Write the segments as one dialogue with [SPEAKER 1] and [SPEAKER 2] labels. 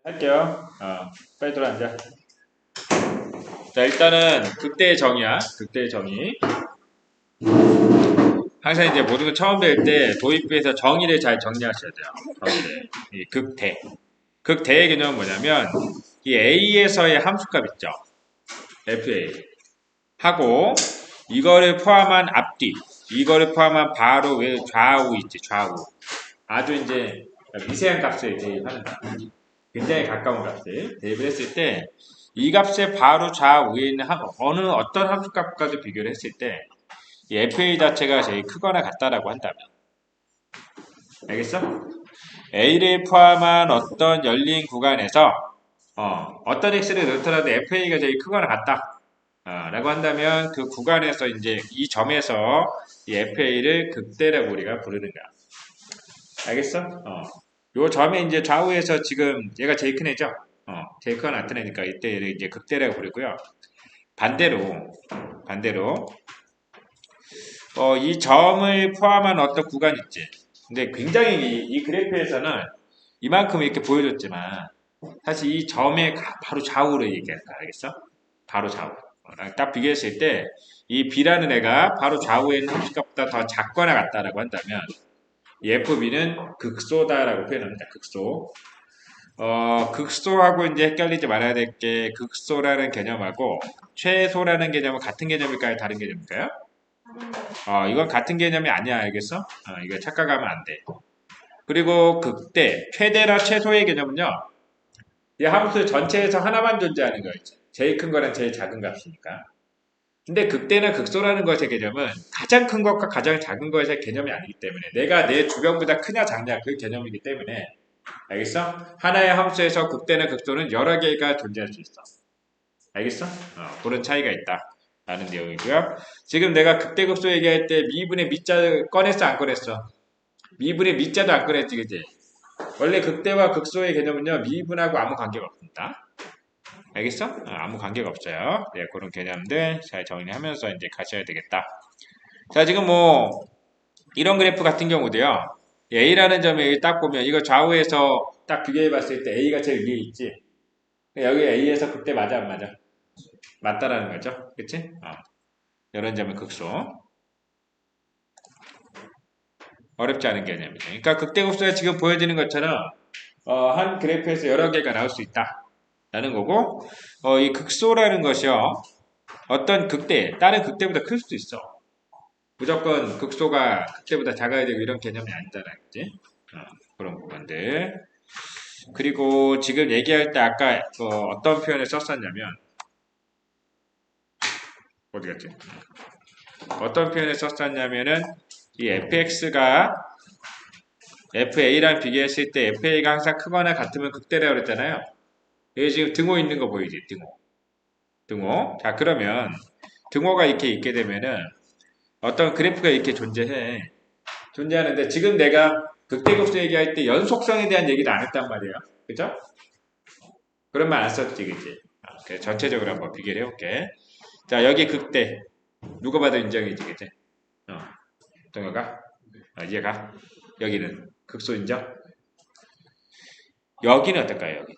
[SPEAKER 1] 할게요. 빨리 들어앉아. 자, 일단은 극대의 정의야. 극대의 정의. 항상 이제 모든 걸 처음 배울 때 도입부에서 정의를 잘 정리하셔야 돼요. 정의를. 이 극대. 극대의 개념은 뭐냐면 이 A에서의 함수값 있죠. FA. 하고 이거를 포함한 앞뒤. 이거를 포함한 바로 왜 좌우 있지. 좌우. 아주 이제 미세한 값을 대입하는 거야. 굉장히 가까운 값을 대입을 했을 때 이 값의 바로 좌우에 있는 어느 어떤 함수값까지 비교를 했을 때 이 FA 자체가 제일 크거나 같다라고 한다면 알겠어? A를 포함한 어떤 열린 구간에서 어떤 x를 넣더라도 FA가 제일 크거나 같다 라고 한다면 그 구간에서 이제 이 점에서 이 FA를 극대라고 우리가 부르는 거야. 알겠어? 요 점에 이제 좌우에서 지금 얘가 제일 큰 애죠? 제일 크거나 같은 애니까 이때를 이제 극대라고 부르고요. 반대로, 이 점을 포함한 어떤 구간 있지. 근데 굉장히 이 그래프에서는 이만큼 이렇게 보여줬지만, 사실 이 점의 바로 좌우를 얘기하는 거야. 알겠어? 바로 좌우. 딱 비교했을 때, 이 B라는 애가 바로 좌우에 있는 함수값보다 더 작거나 같다라고 한다면, 이 FB는 극소다라고 표현합니다. 극소. 극소하고 이제 헷갈리지 말아야 될 게 극소라는 개념하고 최소라는 개념은 같은 개념일까요? 다른 개념일까요? 이건 같은 개념이 아니야. 알겠어? 이거 착각하면 안 돼. 그리고 극대, 최대나 최소의 개념은요. 이 함수 전체에서 하나만 존재하는 거였죠. 제일 큰 거랑 제일 작은 값이니까. 근데 극대나 극소라는 것의 개념은 가장 큰 것과 가장 작은 것의 개념이 아니기 때문에 내가 내 주변보다 크냐 작냐 그 개념이기 때문에 알겠어? 하나의 함수에서 극대나 극소는 여러 개가 존재할 수 있어. 알겠어? 그런 차이가 있다. 라는 내용이고요. 지금 내가 극대극소 얘기할 때 미분의 미자 꺼냈어 안 꺼냈어? 미분의 미자도 안 꺼냈지 그지? 원래 극대와 극소의 개념은요 미분하고 아무 관계가 없습니다. 알겠어? 아무 관계가 없어요. 네, 그런 개념들 잘 정리하면서 이제 가셔야 되겠다. 자, 지금 뭐 이런 그래프 같은 경우도요. A라는 점에 딱 보면 이거 좌우에서 딱 비교해 봤을 때 A가 제일 위에 있지. 여기 A에서 극대 맞아 안 맞아? 맞다라는 거죠. 그치? 이런 점은 극소. 어렵지 않은 개념이죠. 그러니까 극대극소가 지금 보여지는 것처럼 한 그래프에서 여러 개가 나올 수 있다. 라는 거고 이 극소라는 것이요. 어떤 극대, 다른 극대보다 클 수도 있어. 무조건 극소가 극대보다 작아야 되고 이런 개념이 아니잖아. 그치? 그런 부분들. 그리고 지금 얘기할 때 아까 어떤 표현을 썼었냐면 어디 갔지? 어떤 표현을 썼었냐면은 이 fx가 fa랑 비교했을 때 fa가 항상 크거나 같으면 극대라고 그랬잖아요. 여기 지금 등호 있는 거 보이지? 등호. 자, 그러면 등호가 이렇게 있게 되면은 어떤 그래프가 이렇게 존재하는데 지금 내가 극대극소 얘기할 때 연속성에 대한 얘기도 안 했단 말이에요. 그죠? 그런 말 안 썼지, 그치? 그래서 전체적으로 한번 비교를 해볼게. 자, 여기 극대. 누가 봐도 인정이지, 그치? 동요가? 이해가? 여기는 극소 인정? 여기는 어떨까요, 여기?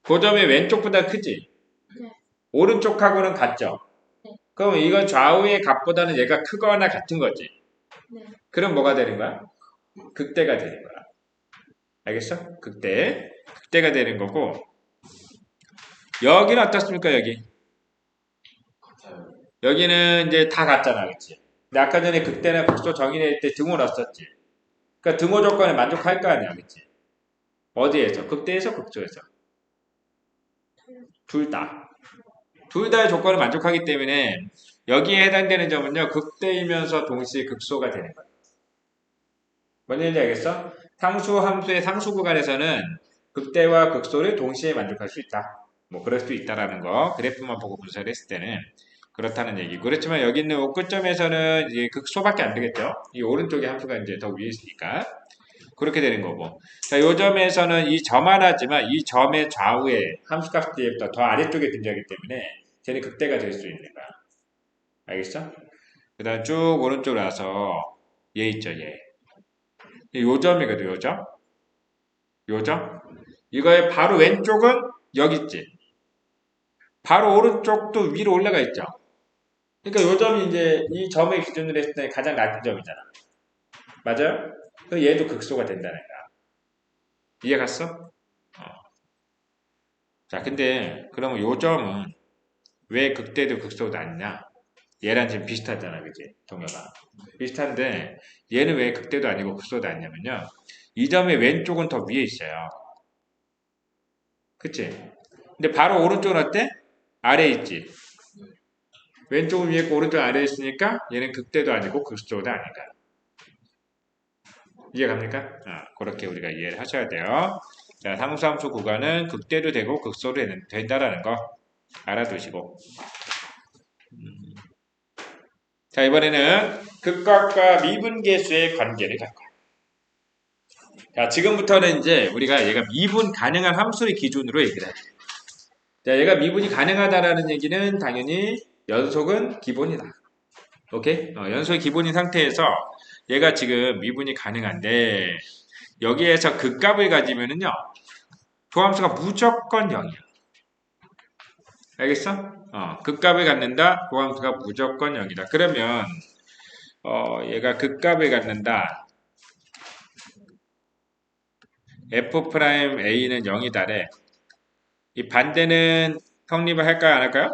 [SPEAKER 1] 그 점이 왼쪽보다 크지?
[SPEAKER 2] 네.
[SPEAKER 1] 오른쪽하고는 같죠?
[SPEAKER 2] 네.
[SPEAKER 1] 그럼 이건 좌우의 값보다는 얘가 크거나 같은 거지?
[SPEAKER 2] 네.
[SPEAKER 1] 그럼 뭐가 되는 거야? 극대가 되는 거야. 알겠어? 극대가 되는 거고, 여기는 어떻습니까, 여기? 여기는 이제 다 같잖아, 그치? 근데 아까 전에 극대나 극소 정의낼 때 등호 넣었었지? 그러니까 등호 조건에 만족할 거 아니야, 그치? 어디에서? 극대에서 극소에서? 둘 다. 둘 다의 조건을 만족하기 때문에 여기에 해당되는 점은요, 극대이면서 동시에 극소가 되는 거야. 뭔 얘기인지 알겠어? 상수 함수의 상수 구간에서는 극대와 극소를 동시에 만족할 수 있다. 뭐 그럴 수 있다라는 거 그래프만 보고 분석을 했을 때는 그렇다는 얘기고 그렇지만 여기 있는 요 끝점에서는 이제 극소밖에 안 되겠죠. 이 오른쪽에 함수가 이제 더 위에 있으니까 그렇게 되는 거고 자, 요 점에서는 이 점 하나지만 이 점의 좌우에 함수값들보다 더 아래쪽에 등장하기 때문에 쟤는 극대가 될 수 있는 거야. 알겠어? 그 다음 쭉 오른쪽으로 와서 얘 있죠 얘. 요 점이거든 요 점. 요점? 이거의 바로 왼쪽은 여기 있지. 바로 오른쪽도 위로 올라가 있죠. 그러니까 요점이 이제 이 점의 기준으로 했을 때 가장 낮은 점이잖아. 맞아요? 그럼 얘도 극소가 된다는 거야. 이해 갔어? 자, 근데 그러면 요점은 왜 극대도 극소도 아니냐? 얘랑 지금 비슷하잖아, 그지? 동요가. 비슷한데 얘는 왜 극대도 아니고 극소도 아니냐면요. 이 점의 왼쪽은 더 위에 있어요. 그치? 근데 바로 오른쪽은 어때? 아래에 있지. 왼쪽은 위에 있고 오른쪽은 아래에 있으니까 얘는 극대도 아니고 극소도 아닌가. 이해갑니까? 그렇게 우리가 이해를 하셔야 돼요. 자, 상수함수 구간은 극대도 되고 극소도 된다라는 거 알아두시고. 자, 이번에는 극각과 미분계수의 관계를 갖고. 자, 지금부터는 이제 우리가 얘가 미분 가능한 함수를 기준으로 얘기를 해요. 자, 얘가 미분이 가능하다라는 얘기는 당연히 연속은 기본이다. 오케이? 연속이 기본인 상태에서 얘가 지금 미분이 가능한데 여기에서 극값을 가지면은요. 조함수가 무조건 0이야. 알겠어? 극값을 갖는다. 조함수가 무조건 0이다. 그러면 얘가 극값을 갖는다. f'A는 0이다래. 이 반대는 성립을 할까요? 안 할까요?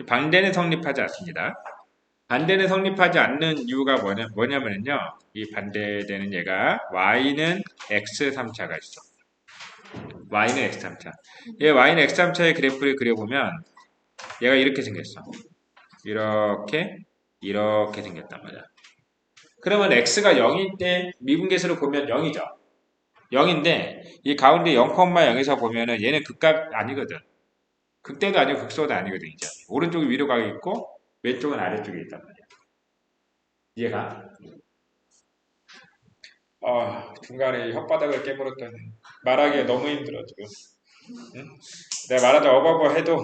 [SPEAKER 1] 반대는 성립하지 않습니다. 반대는 성립하지 않는 이유가 뭐냐면요. 이 반대되는 얘가 y는 x3차가 있어. y는 x3차. 얘 y는 x3차의 그래프를 그려보면 얘가 이렇게 생겼어. 이렇게 생겼단 말이야. 그러면 x가 0일 때 미분계수를 보면 0이죠. 0인데 이 가운데 0,0에서 보면은 얘는 극값 아니거든. 극대도 아니고 극소도 아니거든. 이제. 오른쪽이 위로 가 있고 왼쪽은 아래쪽에 있단 말이야. 이해가? 중간에 혓바닥을 깨물었더니 말하기가 너무 힘들어 지금. 응? 내가 말하다 어버버 해도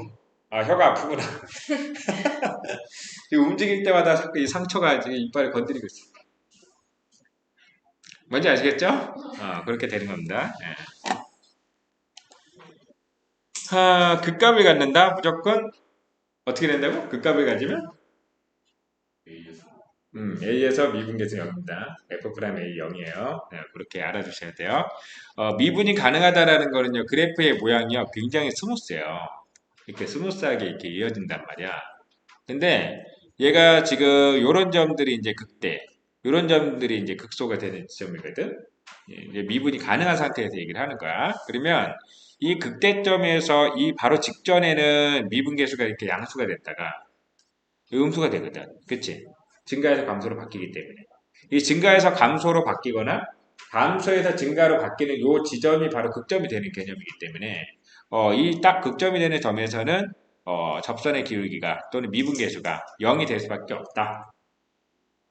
[SPEAKER 1] 혀가 아프구나. 지금 움직일 때마다 자꾸 이 상처가 지금 이빨을 건드리고 있어. 뭔지 아시겠죠? 그렇게 되는 겁니다. 예. 극값을 갖는다? 무조건 어떻게 된다고? 극값을 가지면? A에서 미분계수 0입니다. F'A 0이에요. 네, 그렇게 알아두셔야 돼요. 미분이 가능하다라는 거는요, 그래프의 모양이요, 굉장히 스무스해요. 이렇게 스무스하게 이렇게 이어진단 말이야. 근데 얘가 지금 요런 점들이 이제 극대, 요런 점들이 이제 극소가 되는 지점이거든. 이제 미분이 가능한 상태에서 얘기를 하는 거야. 그러면 이 극대점에서 이 바로 직전에는 미분계수가 이렇게 양수가 됐다가 음수가 되거든. 그치? 증가해서 감소로 바뀌기 때문에. 이 증가해서 감소로 바뀌거나 감소에서 증가로 바뀌는 요 지점이 바로 극점이 되는 개념이기 때문에 이 딱 극점이 되는 점에서는 접선의 기울기가 또는 미분계수가 0이 될 수밖에 없다.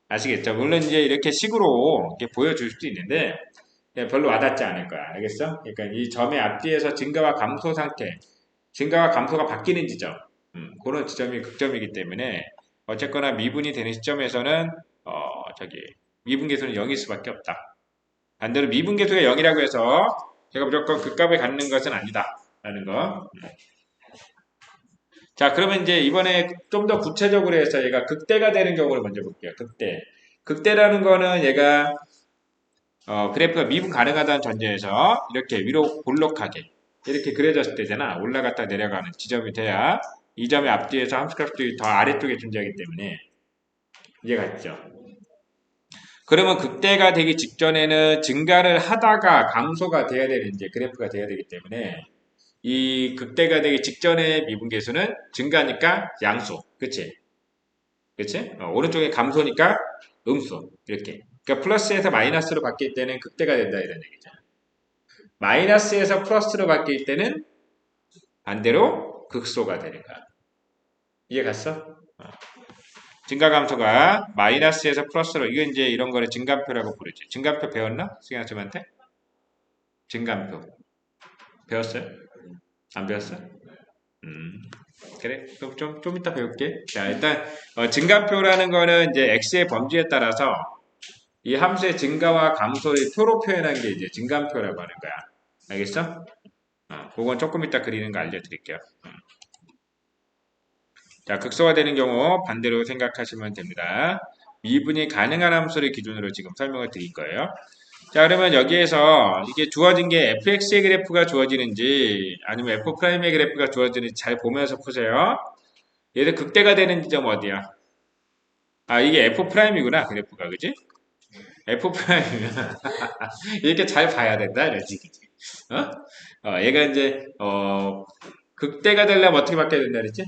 [SPEAKER 1] 아시겠죠? 물론 이제 이렇게 식으로 이렇게 보여줄 수도 있는데 별로 와닿지 않을 거야. 알겠어? 그러니까 이 점의 앞뒤에서 증가와 감소 상태, 증가와 감소가 바뀌는 지점, 그런 지점이 극점이기 때문에 어쨌거나 미분이 되는 시점에서는 미분계수는 0일 수밖에 없다. 반대로 미분계수가 0이라고 해서 제가 무조건 극값을 갖는 것은 아니다. 라는 거. 자, 그러면 이제 이번에 좀 더 구체적으로 해서 얘가 극대가 되는 경우를 먼저 볼게요. 극대. 극대라는 거는 얘가 그래프가 미분 가능하다는 전제에서 이렇게 위로 볼록하게 이렇게 그려졌을 때잖아. 올라갔다 내려가는 지점이 돼야 이 점의 앞뒤에서 함수값들이 더 아래쪽에 존재하기 때문에 이해가 있죠. 그러면 극대가 되기 직전에는 증가를 하다가 감소가 돼야 되는 이제 그래프가 돼야 되기 때문에 이 극대가 되기 직전의 미분계수는 증가니까 양수. 그치? 그치? 오른쪽에 감소니까 음수. 이렇게. 그러니까 플러스에서 마이너스로 바뀔 때는 극대가 된다 이런 얘기죠. 마이너스에서 플러스로 바뀔 때는 반대로 극소가 되는 거야. 이해 갔어? 증가감소가 마이너스에서 플러스로 이건 이제 이런 거를 증감표라고 부르지. 증감표 배웠나? 승현 쌤한테? 증감표 배웠어요? 안 배웠어? 그래. 그럼 좀 이따 배울게. 자, 일단 증감표라는 거는 이제 x의 범주에 따라서 이 함수의 증가와 감소를 표로 표현한 게 이제 증감표라고 하는 거야. 알겠어? 그건 조금 이따 그리는 거 알려드릴게요. 자, 극소화되는 경우 반대로 생각하시면 됩니다. 미분이 가능한 함수를 기준으로 지금 설명을 드릴 거예요. 자, 그러면 여기에서 이게 주어진 게 fx의 그래프가 주어지는지 아니면 f'의 그래프가 주어지는지 잘 보면서 푸세요. 얘들 극대가 되는 지점 어디야? 아, 이게 f'이구나, 그래프가, 그지? f'이면 이렇게 잘 봐야 된다, 이러지, 그지? 얘가 이제, 극대가 되려면 어떻게 바뀌어야 된다, 그랬지?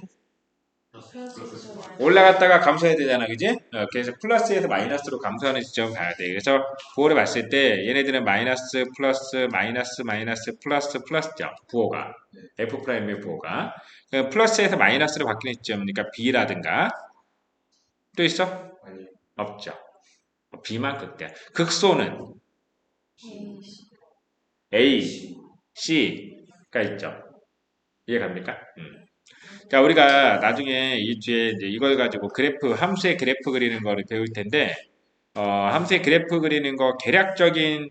[SPEAKER 1] 올라갔다가 감소해야 되잖아, 그지? 그래서 플러스에서 마이너스로 감소하는 지점을 봐야 돼. 그래서 부호를 봤을 때 얘네들은 마이너스, 플러스, 마이너스, 마이너스, 플러스, 플러스죠. 부호가. F'의 부호가. 플러스에서 마이너스로 바뀌는 지점이니까 B라든가 또 있어? 없죠. B만 극대. 극소는 A, C가 있죠. 이해갑니까? 자, 우리가 나중에 이 뒤에 이제 이걸 가지고 그래프, 함수의 그래프 그리는 거를 배울 텐데, 함수의 그래프 그리는 거 계략적인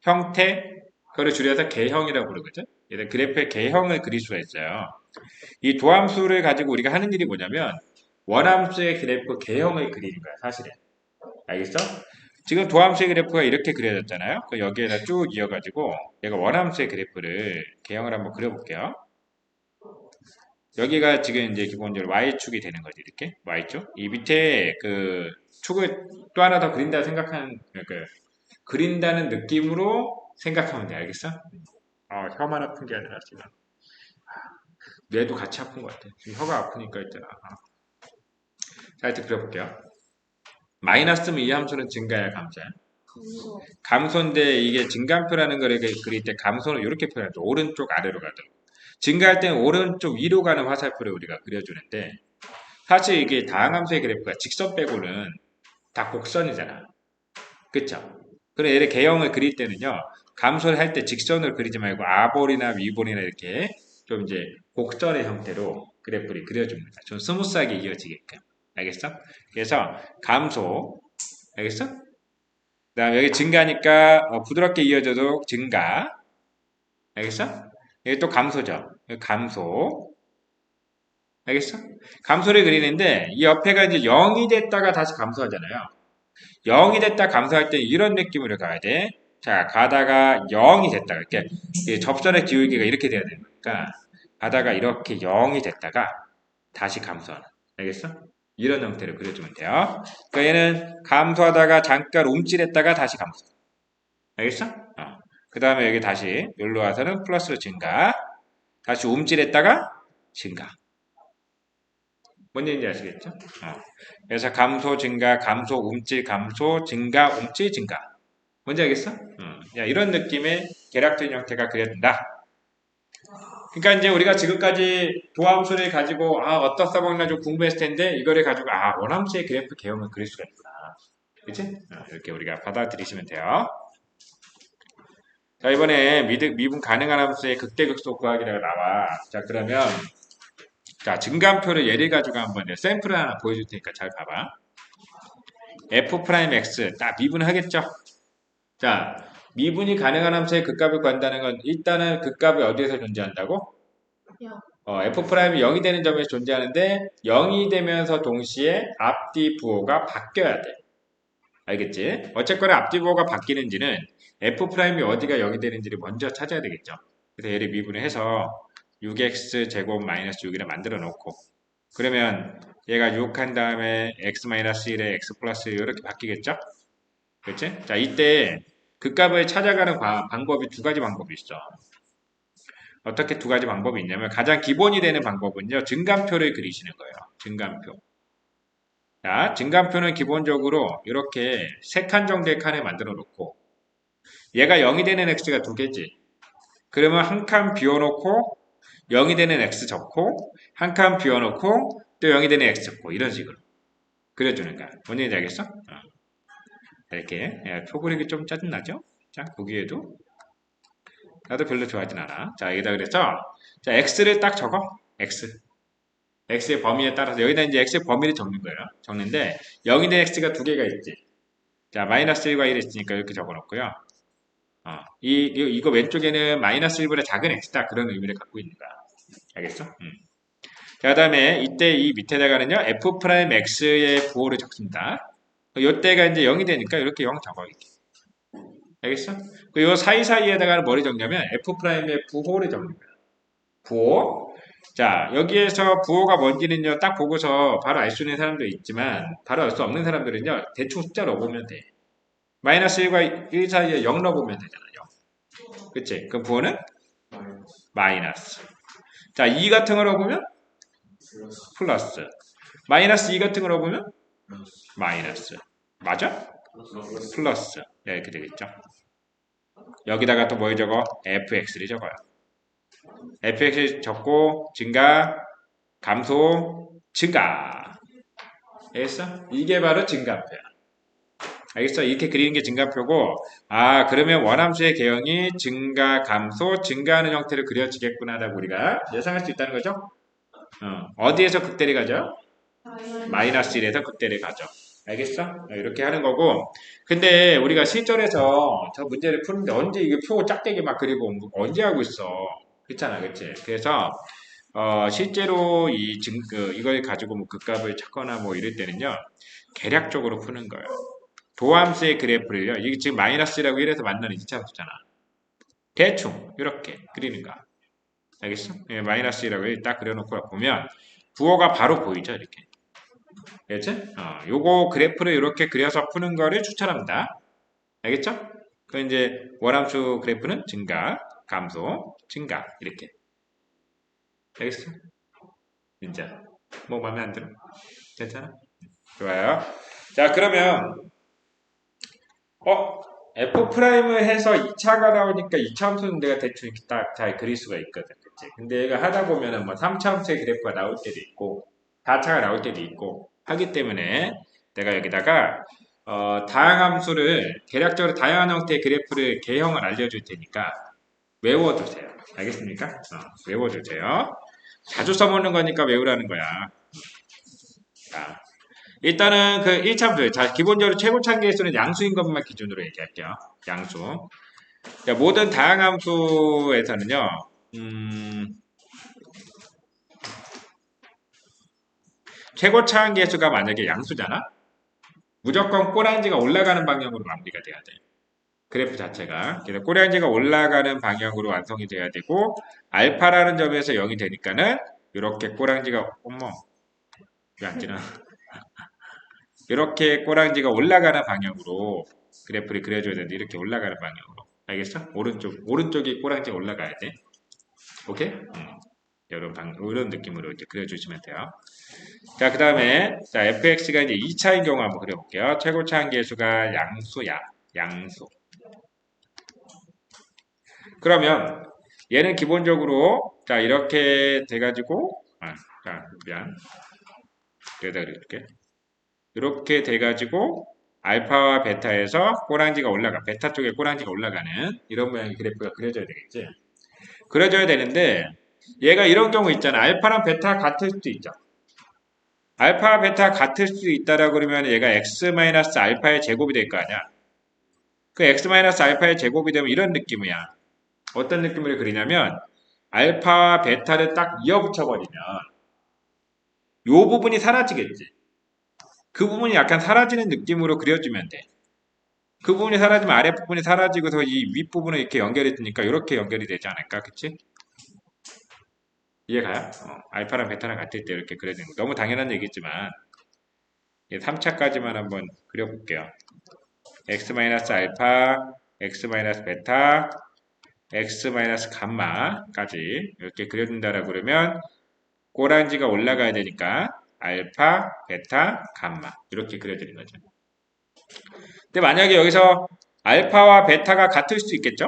[SPEAKER 1] 형태, 그걸 줄여서 개형이라고 부르거든. 그래서 그래프의 개형을 그릴 수가 있어요. 이 도함수를 가지고 우리가 하는 일이 뭐냐면, 원함수의 그래프 개형을 그리는 거야, 사실은. 알겠어? 지금 도함수의 그래프가 이렇게 그려졌잖아요. 여기에다 쭉 이어가지고, 얘가 원함수의 그래프를 개형을 한번 그려볼게요. 여기가 지금 이제 기본적으로 Y축이 되는 거지, 이렇게. Y축. 이 밑에 그 축을 또 하나 더 그린다 생각하는, 그린다는 느낌으로 생각하면 돼, 알겠어? 혀만 아픈 게 아니라 지금. 뇌도 같이 아픈 것 같아. 지금 혀가 아프니까 있잖아. 자, 이렇게 그려볼게요. 마이너스면 이 함수는 증가야, 감소야? 감소인데 이게 증감표라는 거를 그릴 때 감소는 이렇게 표현하죠. 오른쪽 아래로 가도록. 증가할 때는 오른쪽 위로 가는 화살표를 우리가 그려주는데 사실 이게 다항함수의 그래프가 직선 빼고는 다 곡선이잖아. 그쵸? 그럼 얘를 개형을 그릴 때는요. 감소를 할 때 직선으로 그리지 말고 아볼이나 위볼이나 이렇게 좀 이제 곡선의 형태로 그래프를 그려줍니다. 좀 스무스하게 이어지게끔. 알겠어? 그래서 감소. 알겠어? 그 다음에 여기 증가니까 부드럽게 이어져도 증가. 알겠어? 여기 또 감소죠. 여기 감소. 알겠어? 감소를 그리는데 이 옆에가 이제 0이 됐다가 다시 감소하잖아요. 0이 됐다 감소할 때 이런 느낌으로 가야 돼. 자, 가다가 0이 됐다가 이렇게 접선의 기울기가 이렇게 돼야 되니까 가다가 이렇게 0이 됐다가 다시 감소하는. 알겠어? 이런 형태로 그려주면 돼요. 그러니까 얘는 감소하다가 잠깐 움찔했다가 다시 감소. 알겠어? 그 다음에 여기 다시 여기로 와서는 플러스로 증가. 다시 움찔했다가 증가. 뭔 얘기인지 아시겠죠? 그래서 감소, 증가, 감소, 움찔, 감소, 증가, 움찔, 증가. 뭔지 알겠어? 야, 이런 느낌의 계략적인 형태가 그려진다. 그러니까 이제 우리가 지금까지 도함수를 가지고 어디다 써먹나 좀 궁금했을 텐데 이거를 가지고 원함수의 그래프 개형을 그릴 수가 있구나. 그치? 이렇게 우리가 받아들이시면 돼요. 자, 이번에 미분 가능한 함수의 극대극소 구하기라고 나와. 자, 그러면 자, 증감표를 예를 가지고 한번 샘플을 하나 보여줄 테니까 잘 봐봐. f'x 딱 미분하겠죠? 자, 미분이 가능한 함수의 극값을 구한다는 건 일단은 극값이 어디에서 존재한다고? f'이 0이 되는 점에서 존재하는데 0이 되면서 동시에 앞뒤 부호가 바뀌어야 돼. 알겠지? 어쨌거나 앞뒤 부호가 바뀌는지는 f'이 어디가 0이 되는지를 먼저 찾아야 되겠죠. 그래서 얘를 미분을 해서 6x 제곱 마이너스 6이라 만들어 놓고 그러면 얘가 6 한 다음에 x 마이너스 1에 x 플러스 1 이렇게 바뀌겠죠? 그렇지? 자, 이때 극값을 찾아가는 방법이 두 가지 방법이 있어. 어떻게 두 가지 방법이 있냐면 가장 기본이 되는 방법은요. 증감표를 그리시는 거예요. 증감표. 자, 증감표는 기본적으로 이렇게 세 칸 정도의 칸을 만들어 놓고 얘가 0이 되는 x가 두 개지. 그러면 한 칸 비워놓고 0이 되는 x 적고 한 칸 비워놓고 또 0이 되는 x 적고 이런 식으로 그려주는 거야. 뭔 얘기인지 알겠어? 이렇게 표 그리기 좀 짜증나죠? 자, 보기에도 나도 별로 좋아하진 않아. 자, 여기다 그래서 자, x를 딱 적어. x. x의 범위에 따라서 여기다 이제 x의 범위를 적는 거예요. 적는데 0이 된 x가 두 개가 있지. 자, 마이너스 1과 1이 있으니까 이렇게 적어놓고요. 이거 왼쪽에는 마이너스 1보다 작은 x다. 그런 의미를 갖고 있는 거야. 알겠어? 자, 그 다음에 이때 이 밑에다가는요, f'x의 부호를 적습니다. 이때가 이제 0이 되니까 이렇게 0 적어. 이렇게. 알겠어? 그리고 요 사이사이에다가 뭐를 적냐면 f'의 부호를 적는 거야. 부호. 자, 여기에서 부호가 뭔지는요, 딱 보고서 바로 알 수 있는 사람도 있지만, 바로 알 수 없는 사람들은요, 대충 숫자 넣어보면 돼. 마이너스 1과 1 사이에 0 넣어보면 되잖아요. 그치? 그럼 부호는 마이너스. 자, 2 같은 걸 넣어보면 플러스. 마이너스 2 같은 걸 넣어보면 마이너스. 맞아? 플러스. 네, 이렇게 되겠죠. 여기다가 또 뭘 적어? fx를 적어요. fx 적고, 증가, 감소, 증가. 알겠어? 이게 바로 증가표야. 알겠어? 이렇게 그리는 게 증가표고, 그러면 원함수의 개형이 증가, 감소, 증가하는 형태로 그려지겠구나라고 우리가 예상할 수 있다는 거죠? 어디에서 극대를 가죠? 마이너스 1에서 극대를 가죠. 알겠어? 이렇게 하는 거고, 근데 우리가 실전에서 저 문제를 푸는데 언제 이게 표 짝대기 막 그리고 언제 하고 있어? 그렇잖아, 그치? 그래서 실제로 이걸 가지고 뭐 극값을 찾거나 뭐 이럴 때는요, 계략적으로 푸는 거예요. 도함수의 그래프를요, 이게 지금 마이너스라고 1에서 만나는 2차함수잖아. 대충, 이렇게 그리는 거야. 알겠어? 예, 마이너스라고 딱 그려놓고 보면, 부호가 바로 보이죠, 이렇게. 알겠지? 요거 그래프를 이렇게 그려서 푸는 거를 추천합니다. 알겠죠? 그 이제 원함수 그래프는 증가, 감소, 증가, 이렇게. 알겠어? 진짜. 뭐 마음에 안 들어? 괜찮아? 좋아요. 자, 그러면 F 프라임을 해서 2차가 나오니까 2차 함수는 내가 대충 이렇게 딱 잘 그릴 수가 있거든. 그치? 근데 얘가 하다 보면은 뭐 3차 함수의 그래프가 나올 때도 있고 4차가 나올 때도 있고 하기 때문에 내가 여기다가 다양함수를 대략적으로 다양한 형태의 그래프를 개형을 알려줄 테니까 외워두세요. 알겠습니까? 외워주세요. 자주 써먹는 거니까 외우라는 거야. 자, 일단은 그 1차함수. 자, 기본적으로 최고차계의 수는 양수인 것만 기준으로 얘기할게요. 양수. 자, 모든 다양함수에서는요, 최고차항계수가 만약에 양수잖아? 무조건 꼬랑지가 올라가는 방향으로 마무리가 돼야 돼. 그래프 자체가. 그래서 꼬랑지가 올라가는 방향으로 완성이 돼야 되고, 알파라는 점에서 0이 되니까는, 이렇게 꼬랑지가, 왜 안 지나? 이렇게 꼬랑지가 올라가는 방향으로 그래프를 그려줘야 되는데, 이렇게 올라가는 방향으로. 알겠어? 오른쪽이 꼬랑지가 올라가야 돼. 오케이? 이런 느낌으로 이렇게 그려주시면 돼요. 자, 그 다음에, 자, fx가 이제 2차인 경우 한번 그려볼게요. 최고차 한계수가 양수야. 양수. 그러면, 얘는 기본적으로, 자, 이렇게 돼가지고, 자, 미안. 여기다 그릴게. 이렇게 돼가지고, 알파와 베타에서 꼬랑지가 베타 쪽에 꼬랑지가 올라가는 이런 모양의 그래프가 그려져야 되겠지. 그려져야 되는데, 얘가 이런 경우 있잖아. 알파랑 베타 같을 수도 있죠. 알파, 베타 같을 수 있다라고 그러면 얘가 x-알파의 제곱이 될 거 아니야. 그 x-알파의 제곱이 되면 이런 느낌이야. 어떤 느낌으로 그리냐면 알파와 베타를 딱 이어붙여버리면 요 부분이 사라지겠지. 그 부분이 약간 사라지는 느낌으로 그려주면 돼. 그 부분이 사라지면 아랫부분이 사라지고서 이 윗부분을 이렇게 연결이 되니까 이렇게 연결이 되지 않을까? 그치? 이해가요? 알파랑 베타랑 같을 때 이렇게 그려지는 거. 너무 당연한 얘기지만 3차까지만 한번 그려볼게요. x-알파, x-베타, x-감마까지 이렇게 그려준다라고 그러면 꼬랑지가 올라가야 되니까 알파, 베타, 감마 이렇게 그려지는 거죠. 근데 만약에 여기서 알파와 베타가 같을 수 있겠죠?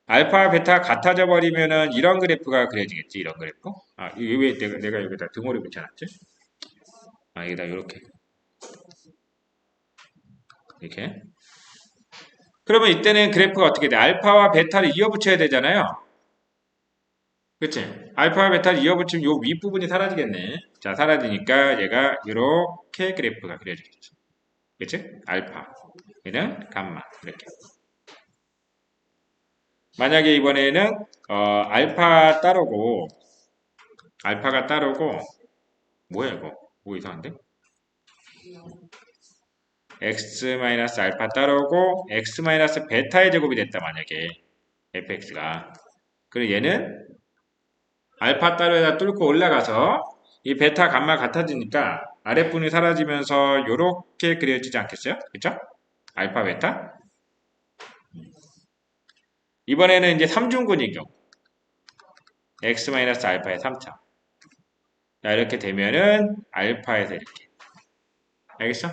[SPEAKER 1] 알파와 베타가 같아져 버리면은 이런 그래프가 그려지겠지. 이런 그래프. 이게 왜 내가 여기다 등호를 붙여놨지? 여기다 이렇게 이렇게. 그러면 이때는 그래프가 어떻게 돼? 알파와 베타를 이어붙여야 되잖아요. 그치? 알파와 베타를 이어붙이면 요 윗부분이 사라지겠네. 자, 사라지니까 얘가 이렇게 그래프가 그려지겠죠. 그치? 알파. 얘는 감마. 이렇게. 만약에 이번에는 알파가 따르고 뭐야 이거? 뭐 이상한데? x 마이너스 알파 따르고 x 마이너스 베타의 제곱이 됐다 만약에 fx가. 그리고 얘는 알파 따르에다 뚫고 올라가서 이 베타 감마 같아지니까 아랫분이 사라지면서 이렇게 그려지지 않겠어요? 그쵸? 알파 베타. 이번에는 이제 삼중근인 경우 x 마이너스 알파의 3차. 자, 이렇게 되면은 알파에서 이렇게. 알겠어?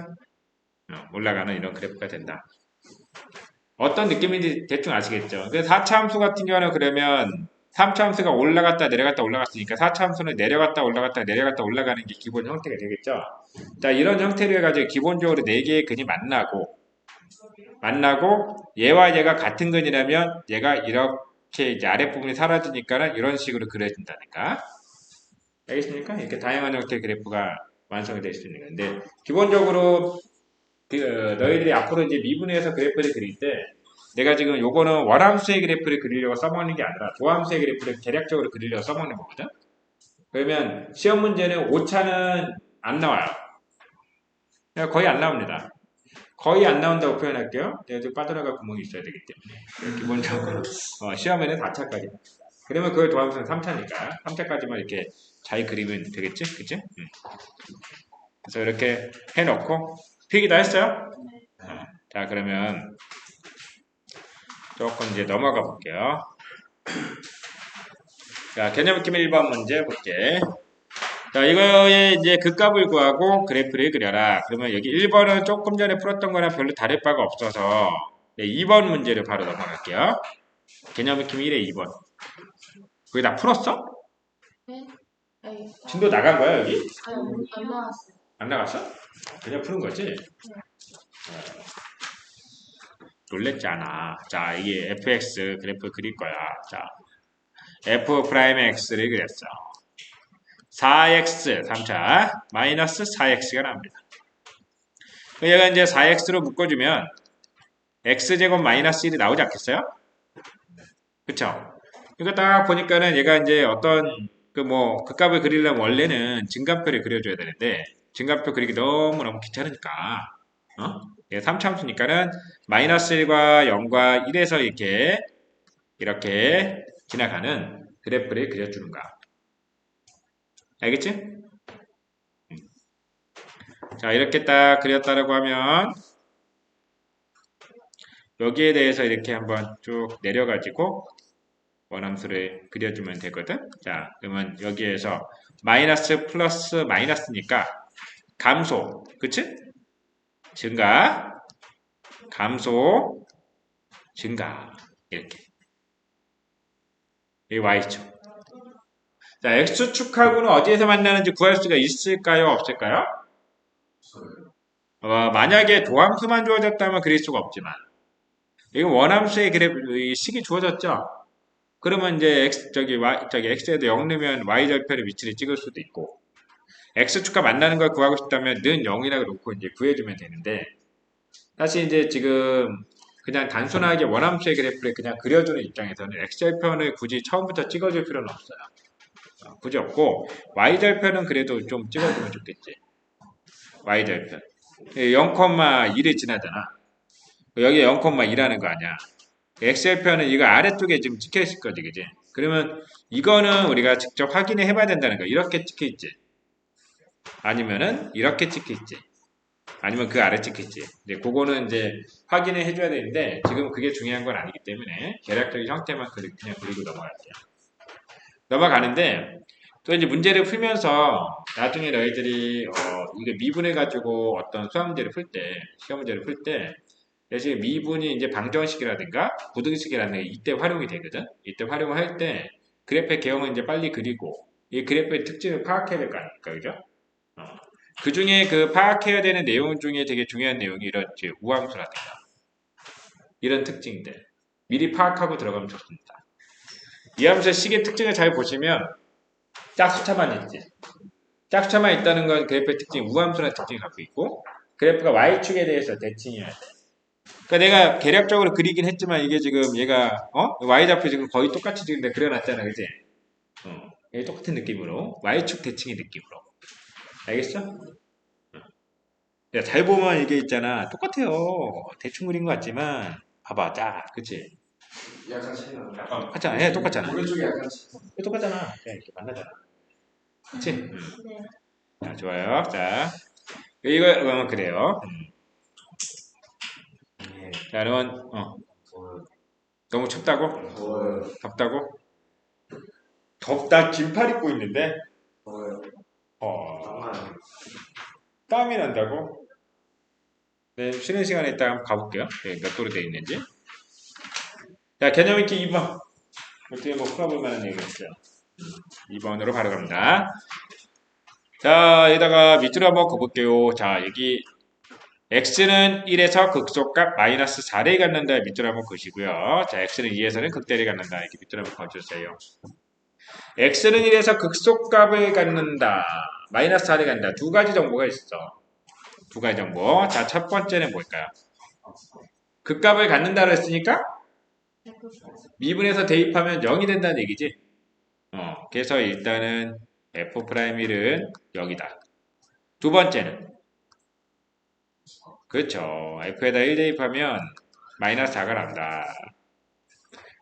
[SPEAKER 1] 올라가는 이런 그래프가 된다. 어떤 느낌인지 대충 아시겠죠? 그 4차 함수 같은 경우는 그러면 3차 함수가 올라갔다 내려갔다 올라갔으니까 4차 함수는 내려갔다 올라갔다 내려갔다 올라가는 게 기본 형태가 되겠죠? 자, 이런 형태로 해가지고 기본적으로 4개의 근이 만나고 얘와 얘가 같은 근이라면 얘가 이렇게 이제 아랫부분이 사라지니까는 이런 식으로 그려진다니까. 알겠습니까? 이렇게 다양한 형태의 그래프가 완성이 될 수 있는 건데 기본적으로 너희들이 앞으로 이제 미분에서 그래프를 그릴 때 내가 지금 요거는 월함수의 그래프를 그리려고 써먹는 게 아니라 도함수의 그래프를 대략적으로 그리려고 써먹는 거거든. 그러면 시험 문제는 오차는 안 나와요. 거의 안 나옵니다. 거의 안 나온다고 표현할게요. 내가 좀 빠져나갈 구멍이 있어야 되기 때문에. 기본적으로 시험에는 4차까지. 그러면 그걸 도함수는 3차니까 3차까지만 이렇게 잘 그리면 되겠지? 그치? 그래서 이렇게 해놓고 필기 다 했어요? 자, 그러면 조금 이제 넘어가 볼게요. 자, 개념 느낌 1번 문제 볼게. 자, 이거에 이제 극값을 구하고 그래프를 그려라. 그러면 여기 1번은 조금 전에 풀었던 거랑 별로 다를 바가 없어서 2번 문제를 바로 넘어갈게요. 개념 느낌 1의 2번. 거기 다 풀었어?
[SPEAKER 2] 네? 아니,
[SPEAKER 1] 진도 나간 거야, 여기?
[SPEAKER 2] 안 나왔어요.
[SPEAKER 1] 안 나갔어? 그냥 푸는 거지? 놀랬잖아. 자, 이게 fx 그래프 그릴 거야. 자, f 프라임 x를 그렸어. 4x 3차 마이너스 4x가 나옵니다. 얘가 이제 4x로 묶어주면 x제곱 마이너스 1이 나오지 않겠어요? 그쵸? 이거 딱 보니까는 얘가 이제 어떤 극값을 그리려면 원래는 증간표를 그려줘야 되는데 증간표 그리기 너무너무 귀찮으니까 얘 3차함수니까는 마이너스 1과 0과 1에서 이렇게 지나가는 그래프를 그려주는 거야. 알겠지? 자, 이렇게 딱 그렸다라고 하면 여기에 대해서 이렇게 한번 쭉 내려가지고 원함수를 그려주면 되거든. 자, 그러면 여기에서 마이너스 플러스 마이너스니까 감소, 그치? 증가, 감소, 증가 이렇게. 이 y축. 자, x축하고는 어디에서 만나는지 구할 수가 있을까요? 없을까요? 만약에 도함수만 주어졌다면 그릴 수가 없지만 이거 원함수의 그래프 식이 주어졌죠? 그러면 이제 x에도 0 넣으면 y절편의 위치를 찍을 수도 있고 x축과 만나는 걸 구하고 싶다면 는 0이라고 놓고 이제 구해주면 되는데 사실 이제 지금 그냥 단순하게 원함수의 그래프를 그냥 그려주는 입장에서는 x절편을 굳이 처음부터 찍어줄 필요는 없어요. 굳이 없고 y절편은 그래도 좀 찍어주면 좋겠지. y절편 0,1을 지나잖아. 여기 0,2라는 거 아니야. x절편은 이거 아래쪽에 지금 찍혀 있을 거지, 그지? 그러면 이거는 우리가 직접 확인을 해봐야 된다는 거야. 이렇게 찍혀 있지. 아니면은 이렇게 찍혀 있지. 아니면 그 아래 찍혀 있지. 이제 그거는 이제 확인을 해줘야 되는데 지금 그게 중요한 건 아니기 때문에 계략적인 형태만 그냥 그리고 넘어갈게요. 넘어가는데 또 이제 문제를 풀면서 나중에 너희들이 이게 미분해가지고 어떤 수학 문제를 풀 때, 시험 문제를 풀 때 대신 미분이 이제 방정식이라든가 부등식이라든가 이때 활용이 되거든. 이때 활용을 할 때 그래프의 개형은 이제 빨리 그리고 이 그래프의 특징을 파악해야 될 거 아닙니까, 그죠? 그 중에 그 파악해야 되는 내용 중에 되게 중요한 내용이 이런 우함수라든가 이런 특징들 미리 파악하고 들어가면 좋습니다. 이 함수의 식의 특징을 잘 보시면 짝수차만 있지. 짝수차만 있다는 건 그래프의 특징, 우함수라는 특징을 갖고 있고 그래프가 y축에 대해서 대칭해야 돼. 그러니까 내가 계략적으로 그리긴 했지만 이게 지금 얘가 y좌표 지금 거의 똑같이 지금 내가 그려놨잖아, 그지? 이게 똑같은 느낌으로 y축 대칭의 느낌으로. 알겠어? 야, 잘 보면 이게 있잖아. 똑같아요. 대충 그린 것 같지만 봐봐, 짜, 그치?
[SPEAKER 3] 약간 차이 나요.
[SPEAKER 1] 똑같잖아. 예, 똑같잖아.
[SPEAKER 3] 오른쪽이 약간 차이
[SPEAKER 1] 이게 똑같잖아. 야, 이렇게 만나잖아. 그치?
[SPEAKER 2] 네.
[SPEAKER 1] 자, 좋아요. 자, 이거 그래요. 자, 그러면 너무 춥다고?
[SPEAKER 3] 더워요.
[SPEAKER 1] 덥다고? 덥다. 긴팔 입고 있는데
[SPEAKER 3] 더워요.
[SPEAKER 1] 어, 땀이 난다고? 네, 쉬는 시간에 이따 한번 가볼게요. 네, 몇 도로 돼 있는지. 자, 개념 있기 2번. 어떻게 뭐 풀어볼 만한 얘기가 있어요. 2번으로 바로 갑니다. 자, 여기다가 밑으로 한번 가볼게요. 자, 여기 x는 1에서 극소값 마이너스 4를 갖는다. 밑으로 한번 보시고요. 자, x는 2에서는 극대를 갖는다. 이렇게 밑으로 한번 봐주세요. x는 1에서 극소값을 갖는다. 마이너스 4를 갖는다. 두 가지 정보가 있어. 두 가지 정보. 자, 첫 번째는 뭘까요? 극값을 갖는다고 했으니까 미분에서 대입하면 0이 된다는 얘기지. 그래서 일단은 f'1은 0이다. 두 번째는 그렇죠. f에다 1 대입하면 마이너스 4가 나온다.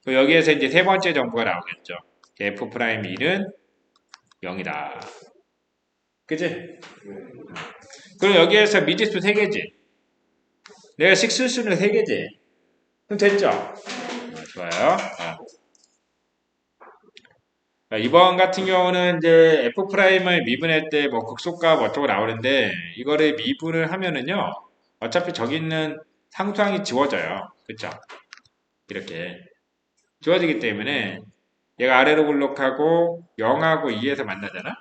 [SPEAKER 1] 그럼 여기에서 이제 세 번째 정보가 나오겠죠. f'1은 0이다. 그치? 그럼 여기에서 미지수 3개지. 내가 식수수는 3개지. 그럼 됐죠? 좋아요. 자, 이번 같은 경우는 이제 f'을 미분할 때 뭐 극소값 어쩌고 나오는데 이거를 미분을 하면은요 어차피 저기 있는 상수항이 지워져요. 그쵸? 이렇게 지워지기 때문에 얘가 아래로 블록하고 0하고 2에서 만나잖아?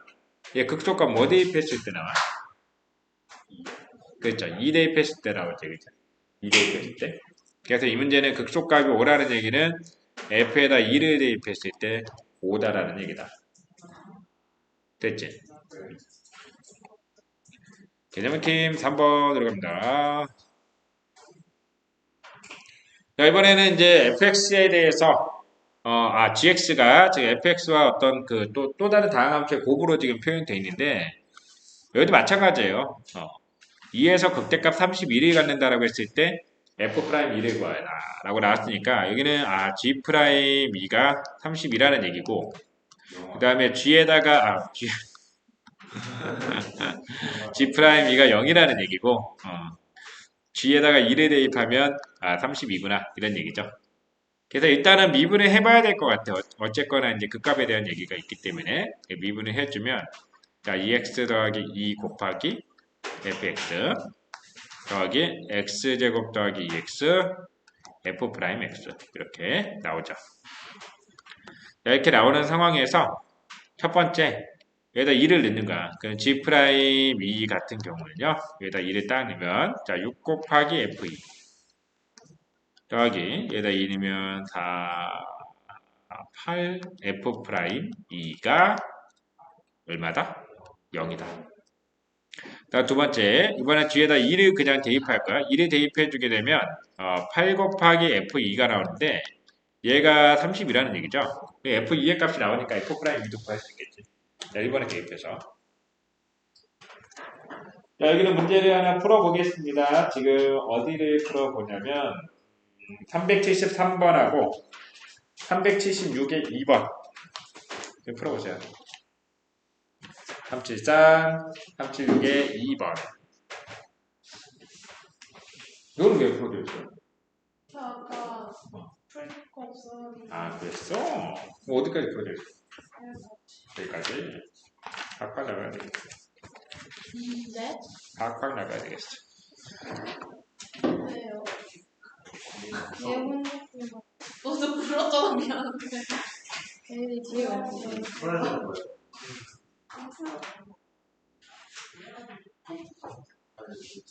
[SPEAKER 1] 얘 극소값 뭐 대입했을 때 나와? 그렇죠. 2 대입했을 때 나오죠. 그죠? 2 대입했을 때. 그래서 이 문제는 극소값이 5라는 얘기는 f에다 2를 대입했을 때 5다라는 얘기다. 됐지? 개념팀 3번 들어갑니다. 자, 이번에는 이제 fx에 대해서 gx가 지금 fx와 어떤 그 또 다른 다항함수의 곱으로 지금 표현되어 있는데 여기도 마찬가지예요. 2에서 극대값 31을 갖는다라고 했을 때 f'2를 구하라 라고 나왔으니까 여기는 g'2가 30이라는 얘기고 그 다음에 g에다가 g'2가 0이라는 얘기고 g에다가 1을 대입하면 32구나 이런 얘기죠. 그래서 일단은 미분을 해봐야 될 것 같아요. 어쨌거나 이제 극값에 대한 얘기가 있기 때문에 미분을 해주면 자 2x 더하기 2 곱하기 fx 더하기 x제곱 더하기 2x f'x 이렇게 나오죠. 자, 이렇게 나오는 상황에서 첫 번째 여기다 2를 넣는 거야. 그럼 g'2 같은 경우는요. 여기다 2를 딱 넣으면 자 6 곱하기 f2 더하기 여기다 2 넣으면 8 f'2가 얼마다? 0이다. 자, 두 번째, 이번에 뒤에다 2를 그냥 대입할 거야. 2를 대입해 주게 되면 8 곱하기 f2가 나오는데 얘가 30이라는 얘기죠. f2의 값이 나오니까 f'2도 구할 수 있겠지. 자, 이번에 대입해서. 자, 여기는 문제를 하나 풀어보겠습니다. 지금 어디를 풀어보냐면 373번하고 376의 2번 풀어보세요. 373, 376의 2번. 이거는 왜 풀어져 있어요?
[SPEAKER 2] 저 아까 풀 거 없었는데.
[SPEAKER 1] 그랬어? 뭐 어디까지 풀어져 있어? 여기까지? 팍팍 나가야 되겠어.
[SPEAKER 2] 네?
[SPEAKER 1] 팍팍 나가야 되겠어.
[SPEAKER 2] 왜요? 예문했구나. 너도 불렀잖아, 미안한데. 애들이 뒤에 왔어.
[SPEAKER 3] 풀어야 되는 거예요.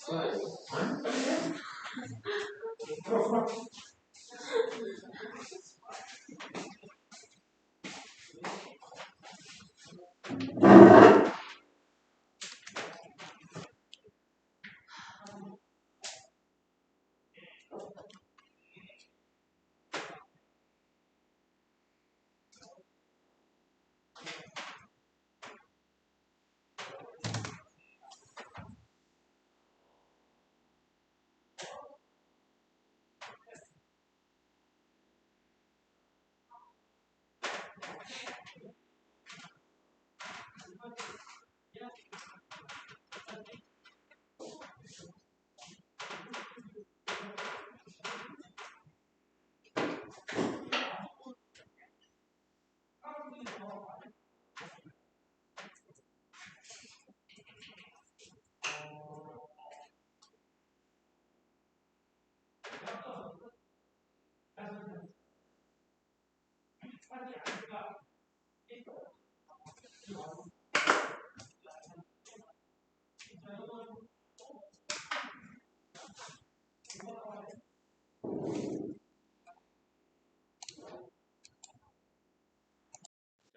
[SPEAKER 3] 풀어야 돼요.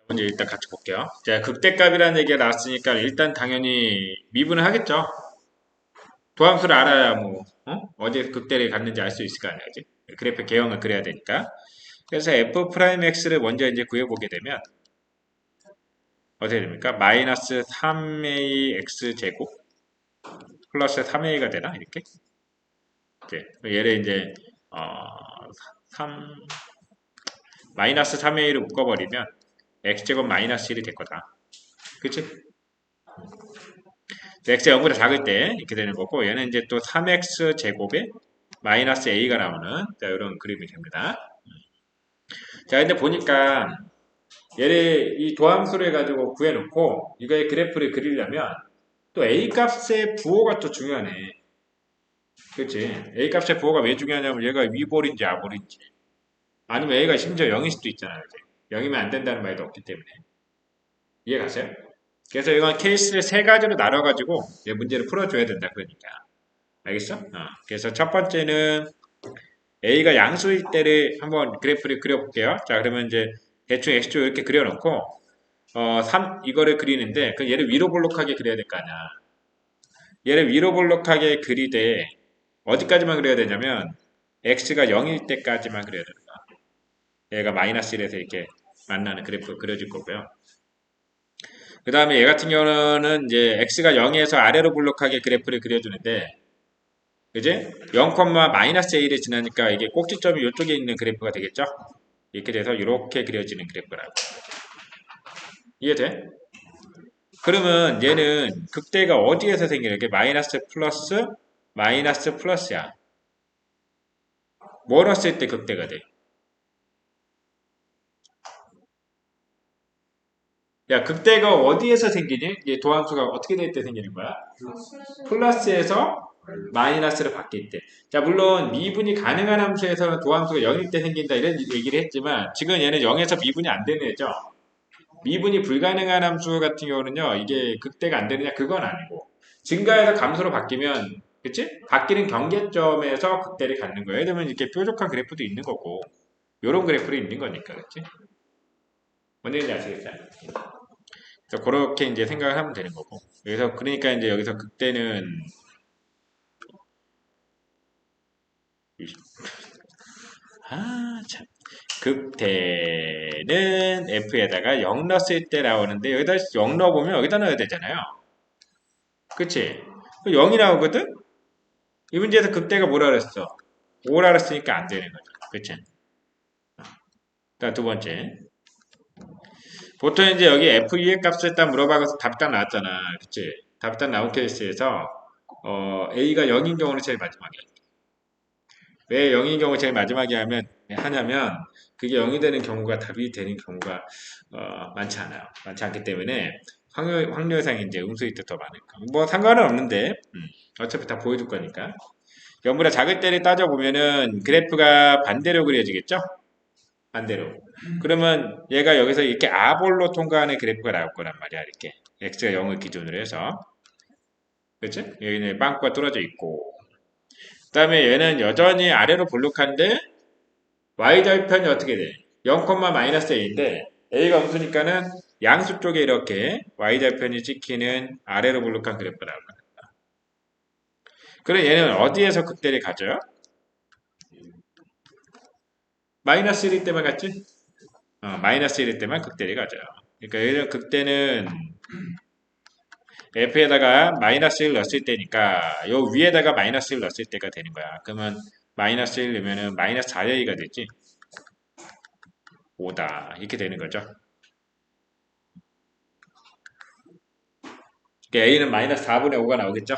[SPEAKER 1] 먼저 일단 같이 볼게요. 자, 극대값이라는 얘기가 나왔으니까 일단 당연히 미분을 하겠죠. 도함수를 알아야 뭐 어디에 극대를 갔는지 알 수 있을 거 아니야, 그지? 그래프 개형을 그려야 되니까. 그래서 f'x를 먼저 이제 구해보게 되면 어떻게 됩니까? 마이너스 3ax 제곱 플러스 3a가 되나 이렇게? 이제 얘를 이제 어, 3 마이너스 3a를 묶어버리면 x제곱 마이너스 1이 될 거다. 그치? x가 0보다 작을 때 이렇게 되는 거고 얘는 이제 또 3x 제곱에 마이너스 a가 나오는 자, 이런 그림이 됩니다. 자, 근데 보니까 얘를 이 도함수를 가지고 구해놓고 이거의 그래프를 그리려면 또 a 값의 부호가 또 중요하네. 그렇지? a 값의 부호가 왜 중요하냐면 얘가 위볼인지 아볼인지 아니면 a가 심지어 0일 수도 있잖아요. 0이면 안 된다는 말도 없기 때문에 이해 가세요? 그래서 이건 케이스를 세 가지로 나눠가지고 얘 문제를 풀어줘야 된다 그러니까 알겠어? 그래서 첫 번째는 a가 양수일 때를 한번 그래프를 그려볼게요. 자, 그러면 이제 대충 x축 이렇게 그려놓고 3 이거를 그리는데 그 얘를 위로 볼록하게 그려야 될 거 아니야. 얘를 위로 볼록하게 그리되 어디까지만 그려야 되냐면 x가 0일 때까지만 그려야 됩니다. 얘가 마이너스 1에서 이렇게 만나는 그래프가 그려질 거고요. 그 다음에 얘 같은 경우는 이제 x가 0에서 아래로 볼록하게 그래프를 그려주는데 그지? 0, 마이너스 a를 지나니까 이게 꼭지점이 이쪽에 있는 그래프가 되겠죠? 이렇게 돼서 이렇게 그려지는 그래프라고. 이해돼? 그러면 얘는 극대가 어디에서 생기는 게 마이너스 플러스 마이너스 플러스야. 뭐 넣었을 때 극대가 돼? 야, 극대가 어디에서 생기니? 얘 도함수가 어떻게 될 때 생기는 거야? 플러스에서 마이너스로 바뀔 때. 자, 물론 미분이 가능한 함수에서는 도함수가 0일 때 생긴다 이런 얘기를 했지만 지금 얘는 0에서 미분이 안 되는 애죠. 미분이 불가능한 함수 같은 경우는요. 이게 극대가 안 되느냐 그건 아니고 증가해서 감소로 바뀌면 그치? 바뀌는 경계점에서 극대를 갖는 거예요. 예를 들면 이렇게 뾰족한 그래프도 있는 거고 요런 그래프도 있는 거니까 그치? 뭔 얘기인지 아시겠어요? 그래서 그렇게 이제 생각을 하면 되는 거고 그래서 그러니까 이제 여기서 극대는 참 극대는 F에다가 0 넣었을 때 나오는데 여기다 0 넣어보면 여기다 넣어야 되잖아요. 그치? 0이 나오거든? 이 문제에서 극대가 뭐라 그랬어? 5라 그랬으니까 안 되는 거죠. 그치? 자, 두 번째. 보통 이제 여기 F2의 값을 딱 물어봐서 답이 딱 나왔잖아. 그치? 답이 딱 나온 케이스에서 A가 0인 경우는 제일 마지막에. 왜 0인 경우 제일 마지막에 하냐면 그게 0이 되는 경우가 답이 되는 경우가 많지 않아요. 많지 않기 때문에 확률상 이제 음수일 때 더 많을까. 뭐 상관은 없는데 어차피 다 보여줄 거니까. 0보다 작을 때를 따져보면은 그래프가 반대로 그려지겠죠? 반대로. 그러면 얘가 여기서 이렇게 아볼로 통과하는 그래프가 나올 거란 말이야. 이렇게. x가 0을 기준으로 해서. 그치? 여기는 빵꾸가 뚫어져 있고. 그 다음에 얘는 여전히 아래로 볼록한데 y절편이 어떻게 돼? 0, 마이너스 a인데 a가 음수니까는 양수 쪽에 이렇게 y절편이 찍히는 아래로 볼록한 그래프가 나올 거야. 그럼 얘는 어디에서 극대를 가져요? 마이너스 1일 때만 갔지? 마이너스 1일 때만 극대를 가져요. 그러니까 얘는 극대는 f에다가 마이너스 1 넣었을 때니까 요 위에다가 마이너스 1 넣었을 때가 되는 거야. 그러면 마이너스 1 넣으면은 마이너스 4a가 되지. 5다. 이렇게 되는 거죠. 그러니까 a는 마이너스 4분의 5가 나오겠죠?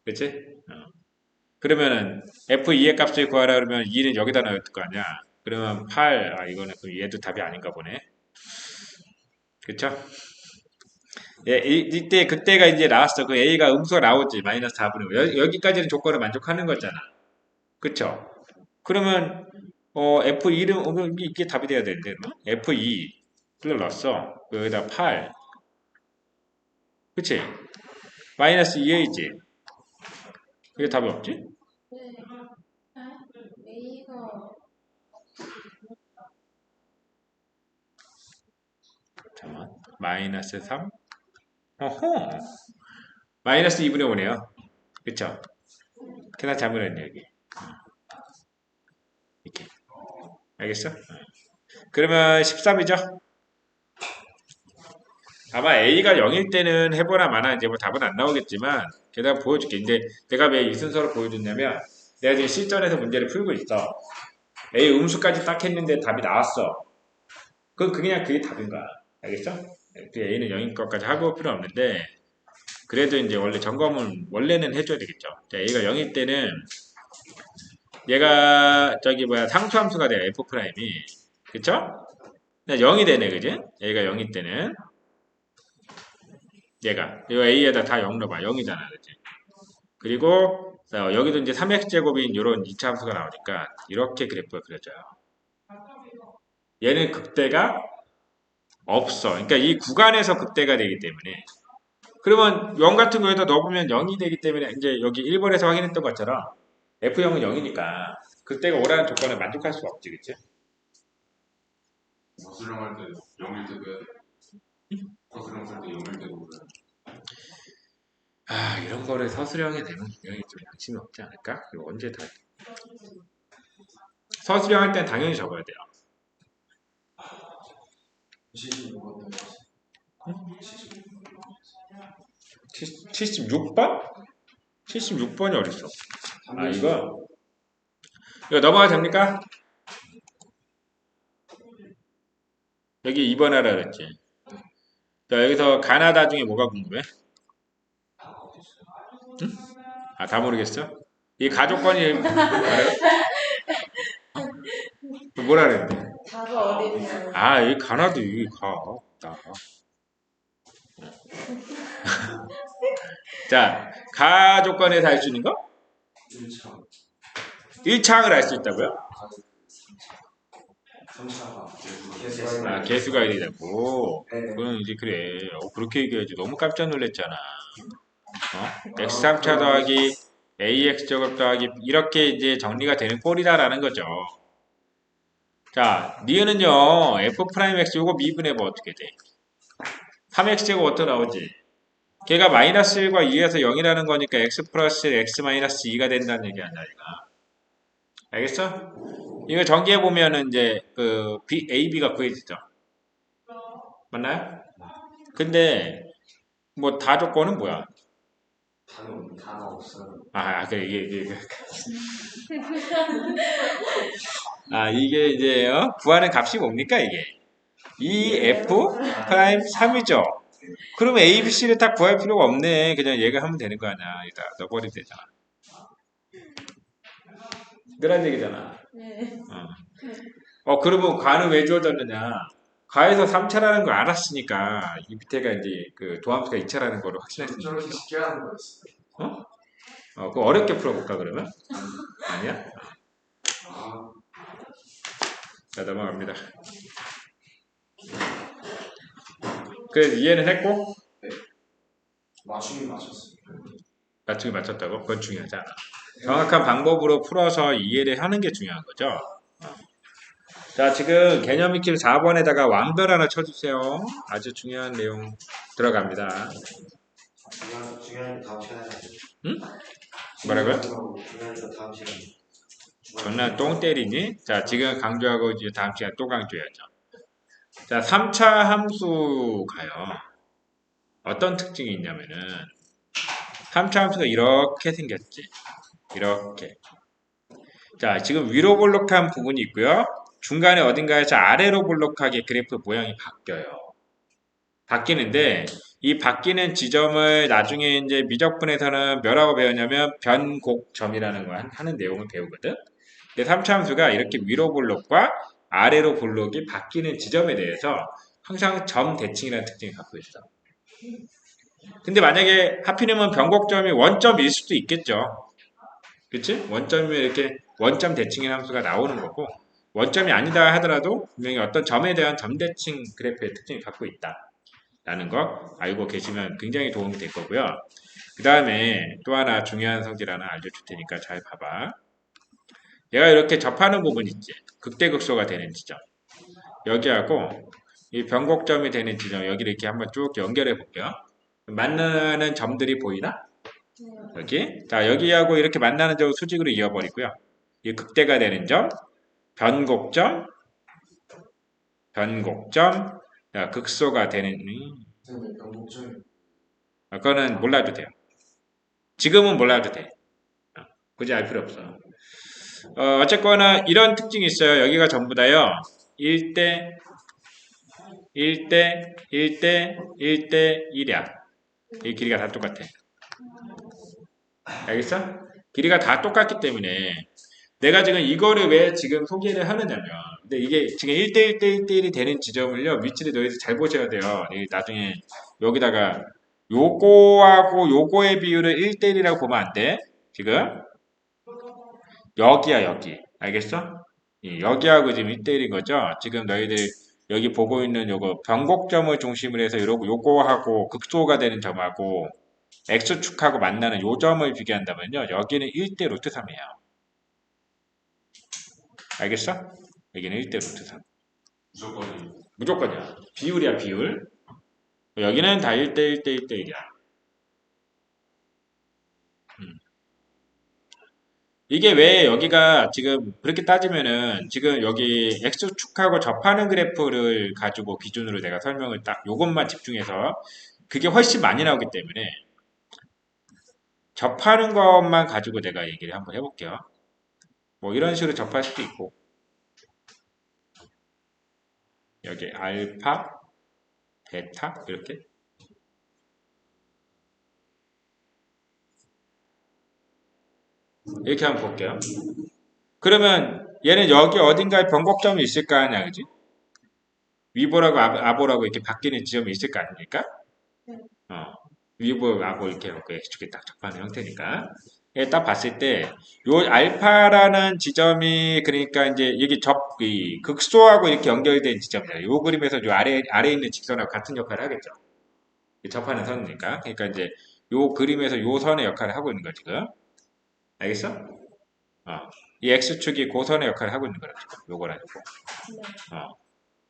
[SPEAKER 1] 그치? 그러면은 f2의 값을 구하라 그러면 2는 여기다 넣을 거 아니야. 그러면 8, 이거는 얘도 답이 아닌가 보네. 그쵸? 예, 이때 그때가 이제 나왔어. 그 a가 음수가 나오지. 마이너스 4분의 5. 여기까지는 조건을 만족하는 거잖아. 그쵸? 그러면 F2는 이게 답이 돼야 되는데 F2를 넣었어. 여기다 8. 그치? 마이너스 2a지. 그게 답이 없지?
[SPEAKER 2] 네.
[SPEAKER 1] 잠깐만. 마이너스 3. 어허. 마이너스 2분의 5네요. 그쵸? 그나 잘못했네, 여기. 이렇게. 알겠어? 그러면 13이죠? 아마 A가 0일 때는 해보나 마나 이제 뭐 답은 안 나오겠지만, 게다가 보여줄게. 이제 내가 왜 이 순서로 보여줬냐면, 내가 지금 실전에서 문제를 풀고 있어. A 음수까지 딱 했는데 답이 나왔어. 그럼 그냥 그게 답인 거야. 알겠죠? 그 A는 0인 것까지 하고 필요 없는데, 그래도 이제 원래 점검은 원래는 해줘야 되겠죠. 자, A가 0일 때는 얘가 저기 뭐야 상수함수가 돼요. F 프라임이. 그쵸? 0이 되네, 그지? A가 0일 때는 얘가 이 A에다 다 0 넣어봐. 0이잖아, 그지? 그리고 여기도 이제 3x제곱인 이런 2차 함수가 나오니까 이렇게 그래프가 그려져요. 얘는 극대가 없어. 그러니까 이 구간에서 극대가 되기 때문에 그러면 0 같은 거에다 넣어보면 0이 되기 때문에 이제 여기 1번에서 확인했던 것처럼 F0은 0이니까 극대가 오라는 조건을 만족할 수가 없지, 그치?
[SPEAKER 3] 거슬령할 때 0일 때도 해야 돼. 거슬령 쓸때 0일 때도 그래.
[SPEAKER 1] 아, 이런 거를 서술형에 내면 분명히 좀 양심이 없지 않을까? 이거 언제 다 서술형 할 때는 당연히 적어야 돼요.
[SPEAKER 3] 76번
[SPEAKER 1] 76번? 76번이 어딨어? 아, 이거 넘어가도 됩니까? 여기 2번 하라 그랬지. 자, 여기서 가나다 중에 뭐가 궁금해? 응? 아, 다 모르겠어? 이 가족관이 뭐라 그랬는데?
[SPEAKER 2] 답은 어디 있나요?
[SPEAKER 1] 아, 이 가나도 이 가. 나. 자, 가족관에서 할 수 있는 거?
[SPEAKER 3] 1차
[SPEAKER 1] 1차항을 알 수 있다고요?
[SPEAKER 3] 3차가
[SPEAKER 1] 아, 개수가 1이라고.
[SPEAKER 3] 네.
[SPEAKER 1] 그건 이제 그래. 그렇게 얘기해야지. 너무 깜짝 놀랐잖아. x 3차 더하기 ax 제곱 더하기 이렇게 이제 정리가 되는 꼴이다라는 거죠. 자, 니은은요, f 프라임 x 요거 미분해봐 어떻게 돼? 3x 제곱 어떻게 나오지? 걔가 마이너스 1과 2에서 0이라는 거니까 x 플러스 x 마이너스 2가 된다는 얘기 아니야, 이거. 알겠어? 이거 전개해보면은 이제 그 A, B가 구해지죠. 맞나요? 근데 뭐 다 조건은 뭐야?
[SPEAKER 3] 단어 없어요.
[SPEAKER 1] 그래 이게 이제 구하는 값이 뭡니까 이게? 이 F 프라임 3이죠. 그럼 A, B, C를 다 구할 필요가 없네. 그냥 얘가 하면 되는 거 아니야. 여기다 넣어버리면 되잖아. 그런 얘기잖아.
[SPEAKER 2] 네.
[SPEAKER 1] 그러면 가는 왜 주어졌느냐? 가에서 3차라는 걸 알았으니까 이 밑에가 이제 그 도함수가 2차라는 거를 확신했으니까.
[SPEAKER 3] 저렇게 쉽게 하는 거였어요.
[SPEAKER 1] 그거 어렵게 풀어볼까 그러면? 아니야?
[SPEAKER 3] 아,
[SPEAKER 1] 자, 넘어갑니다. 그래서 이해는 했고
[SPEAKER 3] 맞추긴 맞췄어요.
[SPEAKER 1] 맞추기 맞췄다고? 그건 중요하지 않아. 정확한 방법으로 풀어서 이해를 하는 게 중요한 거죠. 자, 지금 개념 익힐 4번에다가 왕별 하나 쳐주세요. 아주 중요한 내용 들어갑니다.
[SPEAKER 3] 중요한 거 다음 시간에 하죠.
[SPEAKER 1] 응? 뭐라고요?
[SPEAKER 3] 중요한 거 다음 시간에.
[SPEAKER 1] 전날 똥 때리니? 자, 지금 강조하고 이제 다음 시간 또 강조해야죠. 자, 3차 함수가요. 어떤 특징이 있냐면은 3차 함수가 이렇게 생겼지. 이렇게. 자, 지금 위로 볼록한 부분이 있고요. 중간에 어딘가에서 아래로 볼록하게 그래프 모양이 바뀌어요. 바뀌는데 이 바뀌는 지점을 나중에 이제 미적분에서는 뭐라고 배웠냐면 변곡점이라는 거 하는 내용을 배우거든. 근데 3차 함수가 이렇게 위로 볼록과 아래로 볼록이 바뀌는 지점에 대해서 항상 점 대칭이라는 특징을 갖고 있어. 근데 만약에 하필이면 변곡점이 원점일 수도 있겠죠. 그치? 원점이면 이렇게 원점 대칭의 함수가 나오는 거고 원점이 아니다 하더라도 분명히 어떤 점에 대한 점 대칭 그래프의 특징을 갖고 있다. 라는 거 알고 계시면 굉장히 도움이 될 거고요. 그 다음에 또 하나 중요한 성질 하나 알려줄 테니까 잘 봐봐. 얘가 이렇게 접하는 부분 있지. 극대극소가 되는 지점. 여기하고 이 변곡점이 되는 지점 여기를 이렇게 한번 쭉 연결해 볼게요. 만나는 점들이 보이나? 여기. 자, 여기하고 이렇게 만나는 점을 수직으로 이어버리고요. 이 극대가 되는 점, 변곡점, 자, 극소가 되는
[SPEAKER 3] 영국점
[SPEAKER 1] 그거는 몰라도 돼요. 지금은 몰라도 돼. 굳이 알 필요 없어. 어쨌거나 이런 특징이 있어요. 여기가 전부 다요. 1대 1대 1대 1대 1이야. 이 길이가 다 똑같아. 알겠어? 길이가 다 똑같기 때문에 내가 지금 이거를 왜 지금 소개를 하느냐면 근데 이게 지금 1대 1대 1대 1이 되는 지점을요. 위치를 너희들 잘 보셔야 돼요. 나중에 여기다가 요거하고 요거의 비율을 1대 1이라고 보면 안 돼. 지금 여기야 여기. 알겠어? 여기하고 지금 1대 1인 거죠. 지금 너희들 여기 보고 있는 요거 변곡점을 중심으로 해서 요거하고 극소가 되는 점하고 X축하고 만나는 요 점을 비교한다면요. 여기는 1대 루트 3이에요. 알겠어? 여기는 1대 루트 3.
[SPEAKER 3] 무조건이
[SPEAKER 1] 무조건이야. 비율이야, 비율. 여기는 다 1대 1대 1대 1이야. 이게 왜 여기가 지금 그렇게 따지면은 지금 여기 X축하고 접하는 그래프를 가지고 기준으로 내가 설명을 딱 요것만 집중해서 그게 훨씬 많이 나오기 때문에 접하는 것만 가지고 내가 얘기를 한번 해볼게요. 뭐 이런 식으로 접할 수도 있고 여기 알파, 베타 이렇게 이렇게 한번 볼게요. 그러면 얘는 여기 어딘가에 변곡점이 있을 거 아니야, 그지? 위보라고 아보라고 이렇게 바뀌는 지점이 있을 거 아닙니까? 위보, 아보 이렇게 해놓고 X축에 딱 접하는 형태니까. 딱 봤을 때, 요 알파라는 지점이, 그러니까 이제 여기 이 극소하고 이렇게 연결된 지점이잖아요. 요 그림에서 요 아래 있는 직선하고 같은 역할을 하겠죠. 접하는 선이니까. 그러니까 이제 요 그림에서 요 선의 역할을 하고 있는 거지, 지금. 알겠어? 이 X축이 고선의 역할을 하고 있는 거라고. 요거라고.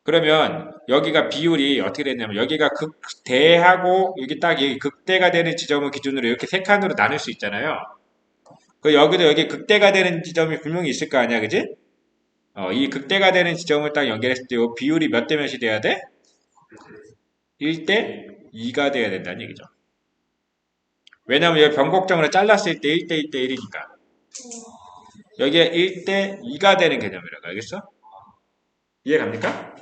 [SPEAKER 1] 그러면 여기가 비율이 어떻게 됐냐면 여기가 극대하고 여기 딱 여기 극대가 되는 지점을 기준으로 이렇게 세 칸으로 나눌 수 있잖아요. 그 여기도 여기 극대가 되는 지점이 분명히 있을 거 아니야, 그지? 이 극대가 되는 지점을 딱 연결했을 때 이 비율이 몇 대 몇이 돼야 돼? 1대 2가 돼야 된다는 얘기죠. 왜냐면 여기 변곡점으로 잘랐을 때 1대 1대 1이니까. 여기에 1대 2가 되는 개념이라고 알겠어? 이해갑니까?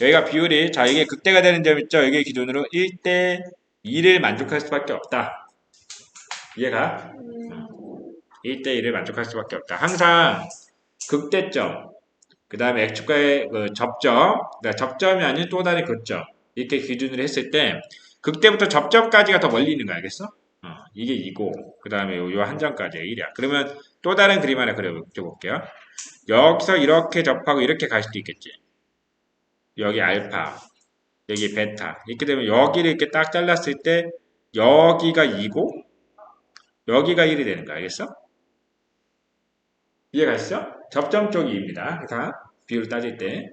[SPEAKER 1] 여기가 비율이 자 이게 극대가 되는 점 있죠? 여기 기준으로 1대 2를 만족할 수밖에 없다. 이해가? 1대 1을 만족할 수밖에 없다. 항상 극대점, 그 다음에 X축과의 그 접점, 접점이 아닌 또 다른 극점 이렇게 기준으로 했을 때 극대부터 접점까지가 더 멀리 있는 거 알겠어? 이게 2고 그 다음에 요 한 점까지가 1이야. 그러면 또 다른 그림 하나 그려볼게요. 여기서 이렇게 접하고 이렇게 갈 수도 있겠지. 여기 알파, 여기 베타. 이렇게 되면 여기를 이렇게 딱 잘랐을 때 여기가 2고 여기가 1이 되는 거 알겠어? 이해가시죠? 접점 쪽이 2입니다. 그래서 비율을 따질 때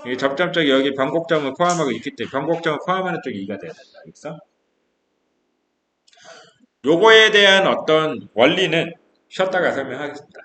[SPEAKER 1] 이 접점 쪽이 여기 변곡점을 포함하고 있기 때문에 변곡점을 포함하는 쪽이 2가 돼야 된다. 알겠어? 요거에 대한 어떤 원리는 쉬었다가 설명하겠습니다.